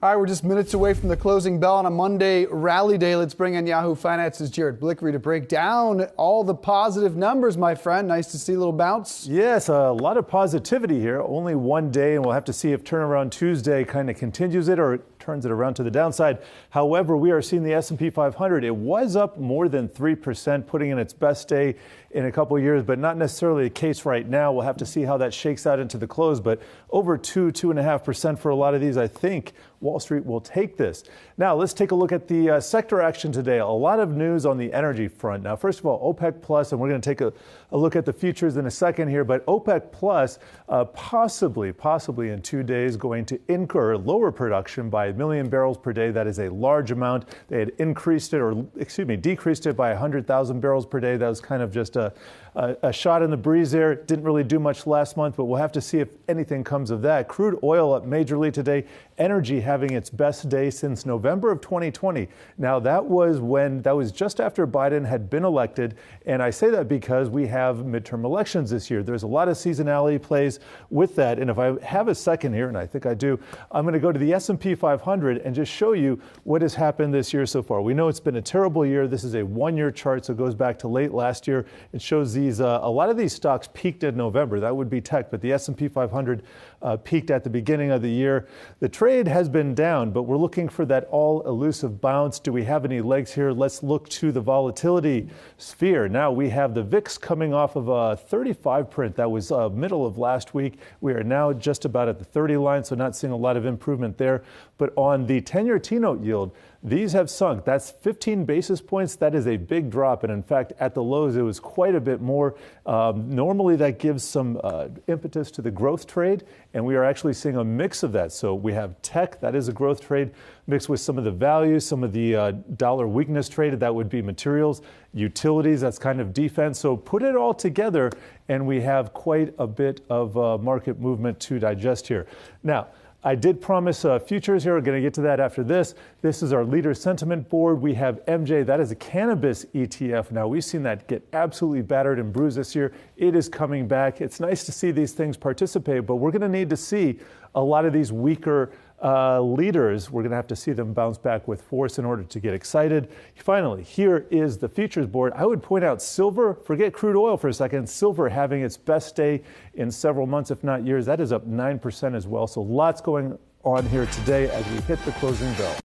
All right, we're just minutes away from the closing bell on a Monday rally day. Let's bring in Yahoo Finance's Blikre to break down all the positive numbers, my friend. Nice to see a little bounce. Yes, a lot of positivity here. Only one day, and we'll have to see if Turnaround Tuesday kind of continues it or turns it around to the downside. However, we are seeing the S&P 500. It was up more than 3%, putting in its best day in a couple of years, but not necessarily the case right now. We'll have to see how that shakes out into the close, but over 2.5% for a lot of these. I think Wall Street will take this. Now, let's take a look at the sector action today. A lot of news on the energy front. Now, first of all, OPEC Plus, and we're going to take a look at the futures in a second here, but OPEC Plus possibly in 2 days going to incur lower production by 1 million barrels per day. That is a large amount. They had decreased it by 100,000 barrels per day. That was kind of just a shot in the breeze there. Didn't really do much last month, but we'll have to see if anything comes of that. Crude oil up majorly today. Energy having its best day since November of 2020. Now, that was just after Biden had been elected, and I say that because we have midterm elections this year. There's a lot of seasonality plays with that, and if I have a second here, and I think I do, I'm going to go to the S&P 500 and just show you what has happened this year so far. We know it's been a terrible year. This is a one-year chart, so it goes back to late last year. It shows these a lot of these stocks peaked in November. That would be tech, but the S&P 500 peaked at the beginning of the year. The trade has been down, but we're looking for that all-elusive bounce. Do we have any legs here? Let's look to the volatility sphere. Now we have the VIX coming off of a 35 print. That was middle of last week. We are now just about at the 30 line, so not seeing a lot of improvement there. But on the 10-year T-note yield, these have sunk. That's 15 basis points. That is a big drop. And in fact, at the lows, it was quite a bit more. Normally, that gives some impetus to the growth trade. And we are actually seeing a mix of that. So we have tech, that is a growth trade, mixed with some of the values, some of the dollar weakness traded, that would be materials, utilities, that's kind of defense. So put it all together, and we have quite a bit of market movement to digest here. Now, I did promise futures here. We're going to get to that after this. This is our leader sentiment board. We have MJ. That is a cannabis ETF. Now, we've seen that get absolutely battered and bruised this year. It is coming back. It's nice to see these things participate, but we're going to need to see a lot of these weaker leaders. We're going to have to see them bounce back with force in order to get excited. Finally, here is the futures board. I would point out silver, forget crude oil for a second, silver having its best day in several months, if not years. That is up 9% as well. So lots going on here today as we hit the closing bell.